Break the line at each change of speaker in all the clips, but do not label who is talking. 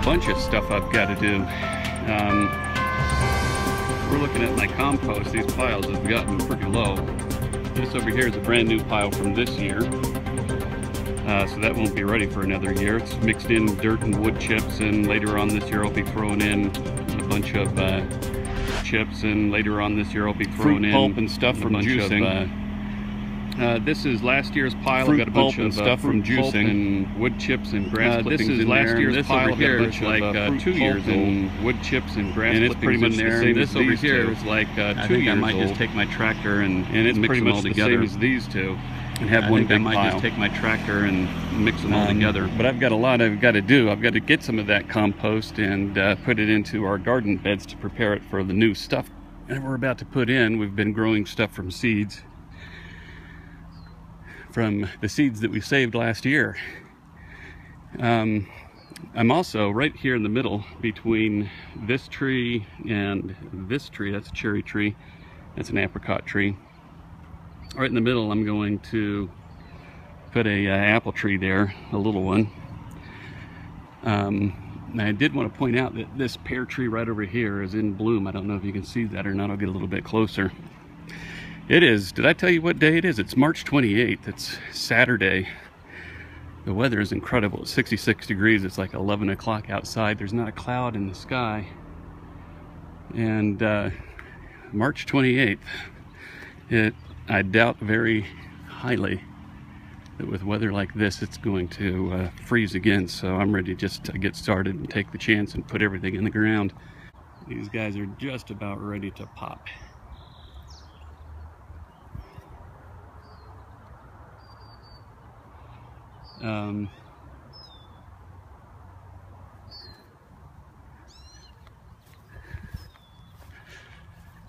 bunch of stuff I've got to do. We're looking at my compost. These piles have gotten pretty low. This over here is a brand new pile from this year. So that won't be ready for another year. It's mixed in dirt and wood chips, and later on this year I'll be throwing in a bunch of chips, and later on this year I'll be throwing in pulp and stuff from juicing. This is last year's pile. I've got a bunch of stuff from juicing and wood chips and grass clippings. This is last year's pile. Here is like 2 years in wood chips and grass clippings, and it's pretty much the same. This over here is like 2 years old. I might just take my tractor and it's pretty much the same as these two, and have one big pile. I might just take my tractor and mix them all together. But I've got a lot I've got to do. I've got to get some of that compost and put it into our garden beds to prepare it for the new stuff that we're about to put in. We've been growing stuff from seeds, from the seeds that we saved last year. I'm also right here in the middle between this tree and this tree. That's a cherry tree. That's an apricot tree. Right in the middle, I'm going to put a apple tree there, a little one. I did want to point out that this pear tree right over here is in bloom. I don't know if you can see that or not. I'll get a little bit closer. It is, did I tell you what day it is? It's March 28th. It's Saturday. The weather is incredible. It's 66 degrees. It's like 11 o'clock outside. There's not a cloud in the sky. And March 28th, I doubt very highly that with weather like this, it's going to freeze again. So I'm ready just to get started and take the chance and put everything in the ground. These guys are just about ready to pop.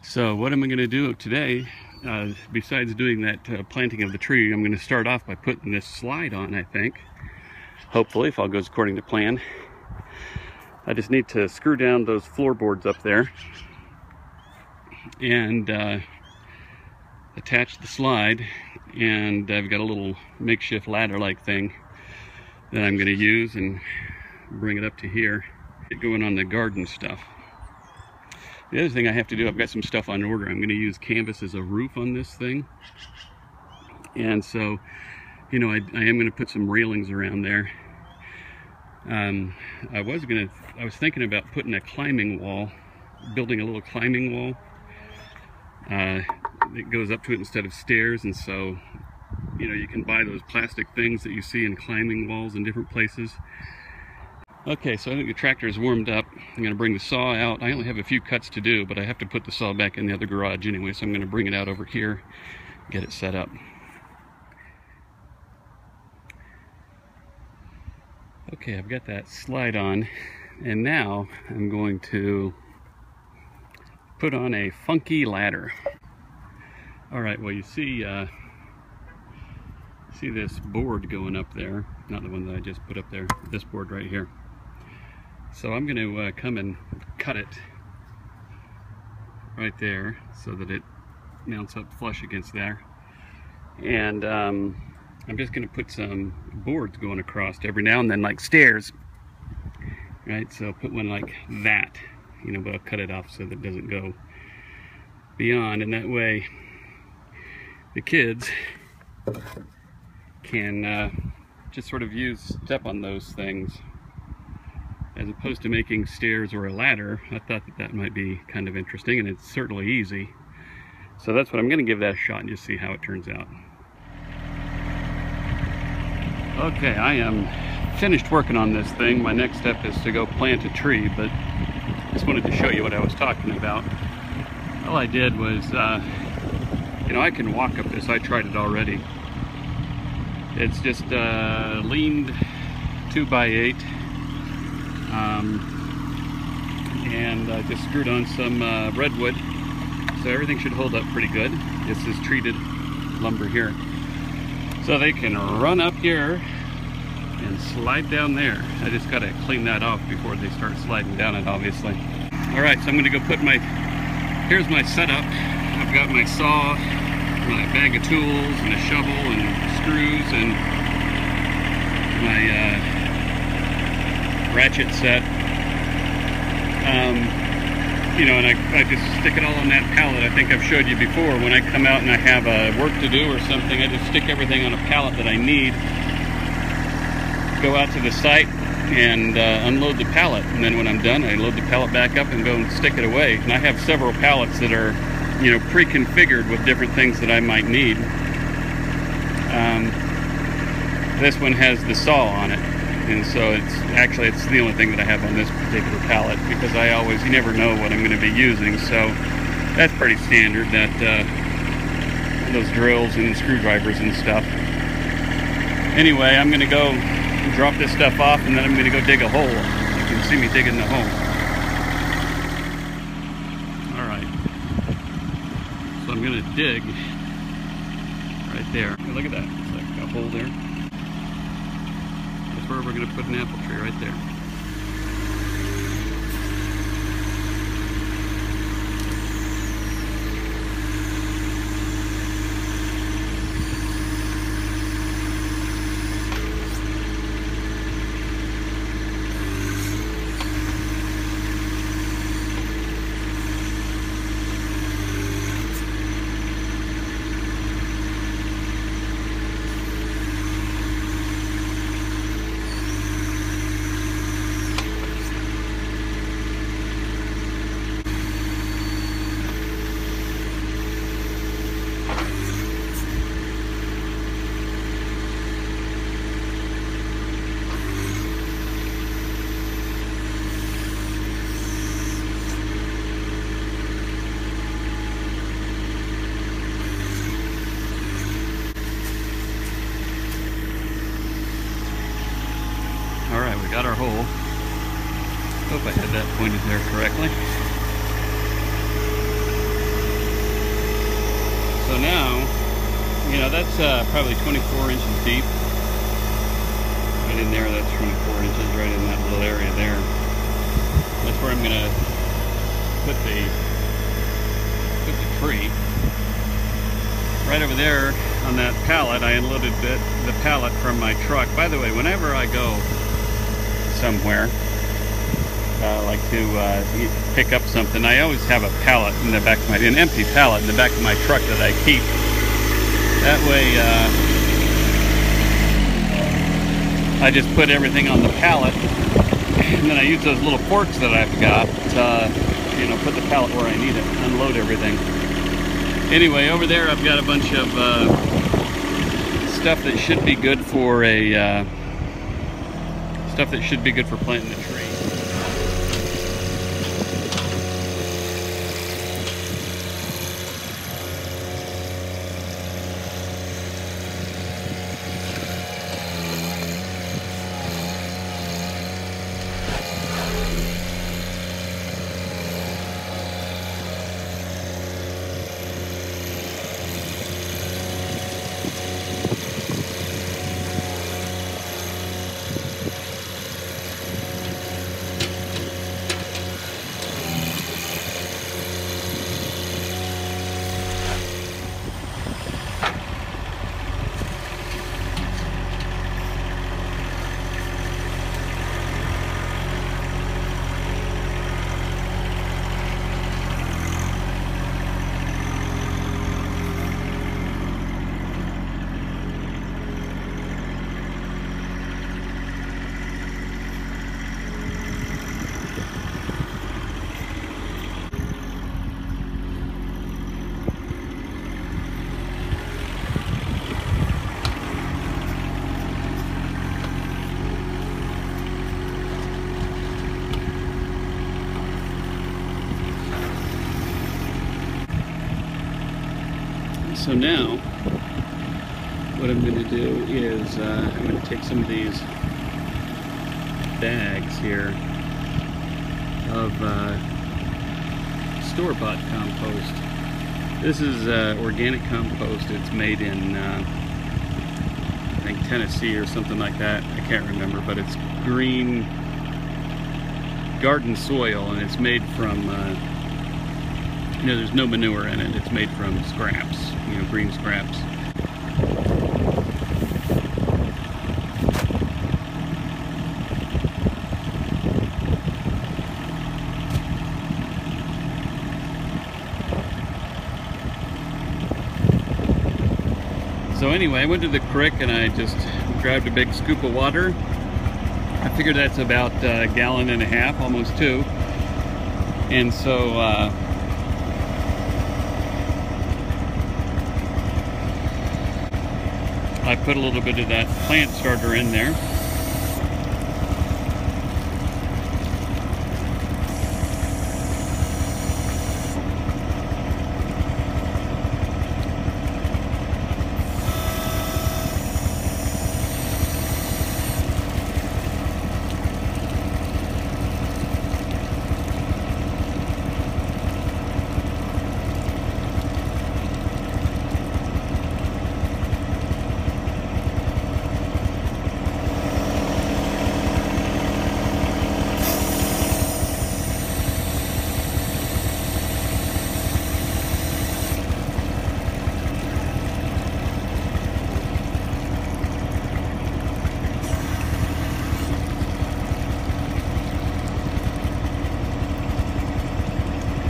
So what am I going to do today? Besides doing that planting of the tree, I'm going to start off by putting this slide on, I think. Hopefully, if all goes according to plan. I just need to screw down those floorboards up there and attach the slide. And I've got a little makeshift ladder-like thing that I'm going to use and bring it up to here. Get going on the garden stuff. The other thing I have to do, I've got some stuff on order. I'm going to use canvas as a roof on this thing. And so, you know, I am going to put some railings around there. I was thinking about putting a climbing wall, building a little climbing wall that goes up to it instead of stairs. And so, you know, you can buy those plastic things that you see in climbing walls in different places. Okay, so I think the tractor is warmed up. I'm going to bring the saw out. I only have a few cuts to do, but I have to put the saw back in the other garage anyway, so I'm going to bring it out over here, get it set up. Okay, I've got that slide on, and now I'm going to put on a funky ladder. All right, well, you see this board going up there, not the one that I just put up there, this board right here. So I'm going to come and cut it right there so that it mounts up flush against there. And I'm just going to put some boards going across every now and then, like stairs. Right, so put one like that, you know, but I'll cut it off so that it doesn't go beyond, and that way the kids can just sort of step on those things. As opposed to making stairs or a ladder, I thought that might be kind of interesting, and it's certainly easy. So that's what I'm going to give that a shot and just see how it turns out. Okay, I am finished working on this thing. My next step is to go plant a tree, but just wanted to show you what I was talking about. All I did was, you know, I can walk up this. I tried it already. It's just leaned 2x8. And I just screwed on some redwood, so everything should hold up pretty good. This is treated lumber here, so they can run up here and slide down there. I just got to clean that off before they start sliding down it, obviously. All right, so I'm going to go put here's my setup. I've got my saw, my bag of tools, and a shovel, and screws, and my ratchet set. You know, and I just stick it all on that pallet. I think I've showed you before, when I come out and I have work to do or something, I just stick everything on a pallet that I need, go out to the site and unload the pallet, and then when I'm done, I load the pallet back up and go and stick it away. And I have several pallets that are, you know, pre-configured with different things that I might need. This one has the saw on it, and so it's the only thing that I have on this particular pallet, because you never know what I'm going to be using. So that's pretty standard, that those drills and screwdrivers and stuff. Anyway, I'm going to go drop this stuff off, and then I'm going to go dig a hole. You can see me digging the hole. Alright, so I'm going to dig right there. Look at that, it's like a hole there. That's where we're going to put an apple tree, right there. Alright, we got our hole. Hope I had that pointed there correctly. So now, you know, that's probably 24 inches deep. Right in there, that's 24 inches, right in that little area there. That's where I'm going to put the tree. Right over there on that pallet, I unloaded the pallet from my truck. By the way, whenever I go somewhere, like to pick up something, I always have a pallet in the back of an empty pallet in the back of my truck that I keep. That way, I just put everything on the pallet, and then I use those little forks that I've got to, you know, put the pallet where I need it, unload everything. Anyway, over there I've got a bunch of stuff that should be good for planting a tree. So now, what I'm going to do is I'm going to take some of these bags here of store-bought compost. This is organic compost. It's made in, I think, Tennessee or something like that. I can't remember, but it's green garden soil, and it's made from you know, there's no manure in it. It's made from scraps, you know, green scraps. So anyway, I went to the creek and I just grabbed a big scoop of water. I figured that's about a gallon and a half, almost 2. And so I put a little bit of that plant starter in there.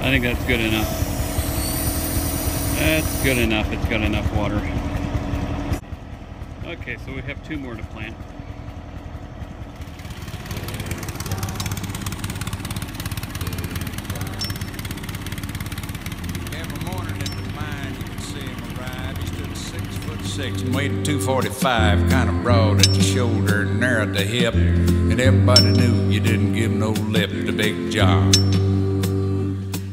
I think that's good enough. That's good enough. It's got enough water. Okay, so we have 2 more to plant.
Every morning at the mine, you could see him arrive. He stood 6'6" and weighed 245, kind of broad at the shoulder and narrow at the hip. And everybody knew you didn't give no lip to Big John.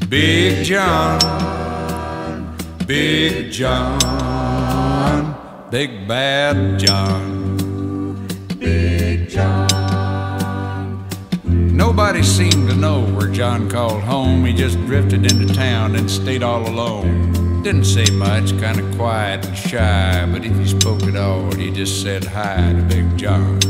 Big John, Big John, Big Bad John, Big John. Nobody seemed to know where John called home. He just drifted into town and stayed all alone. Didn't say much, kind of quiet and shy, but if he spoke at all, he just said hi to Big John.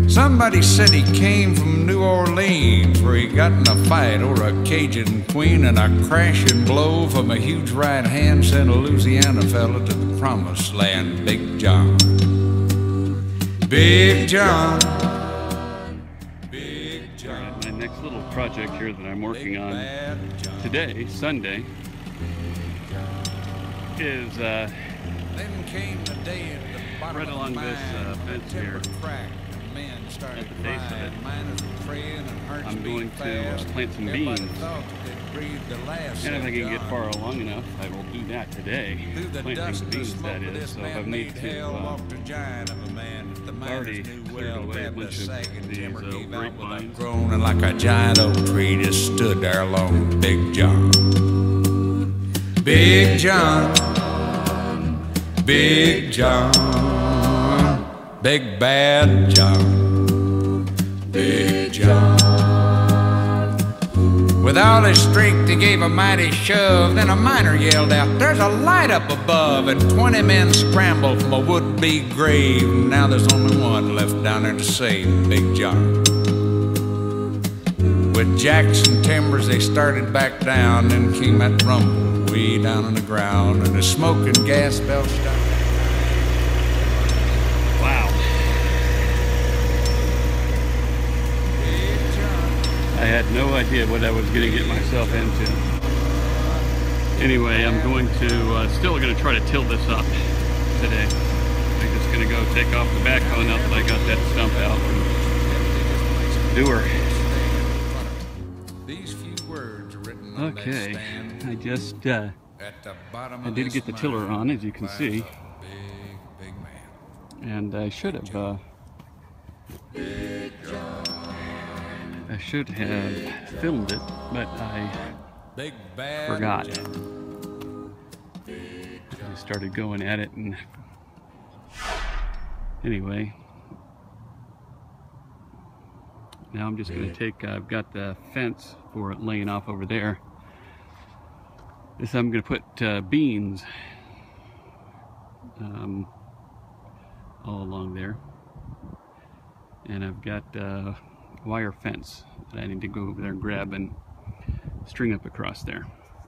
Somebody said he came from New Orleans, where he got in a fight over a Cajun queen, and a crashing blow from a huge right hand sent a Louisiana fella to the promised land. Big John, Big John, Big John.
My next little project here that I'm working on today, Sunday, is right along this fence here. At the base of it, I'm going to plant some beans. And if I can get far along enough, I will do that today. Planting some beans, that is. So if I need to, I've already cleared away a bunch of these grapevines.
Grown like a giant oak tree just stood there alone. Big John, Big John, Big John, Big Bad John, Big John. With all his strength he gave a mighty shove. Then a miner yelled out, "There's a light up above!" And 20 men scrambled from a would-be grave. Now there's only one left down there to save Big John. With jacks and timbers they started back down. Then came that rumble way down on the ground, and the smoke and gas belched out.
Wow. I had no idea what I was going to get myself into. Anyway, I'm going to, still going to try to till this up today. I'm just going to go take off the backhoe now that I got that stump out and do her. Okay, I just, I did get the tiller on, as you can see. And I should have, filmed it, but I forgot. I started going at it, and anyway, now I'm just going to take, I've got the fence for it laying off over there. This I'm going to put beans all along there, and I've got wire fence that I need to go over there and grab and string up across there.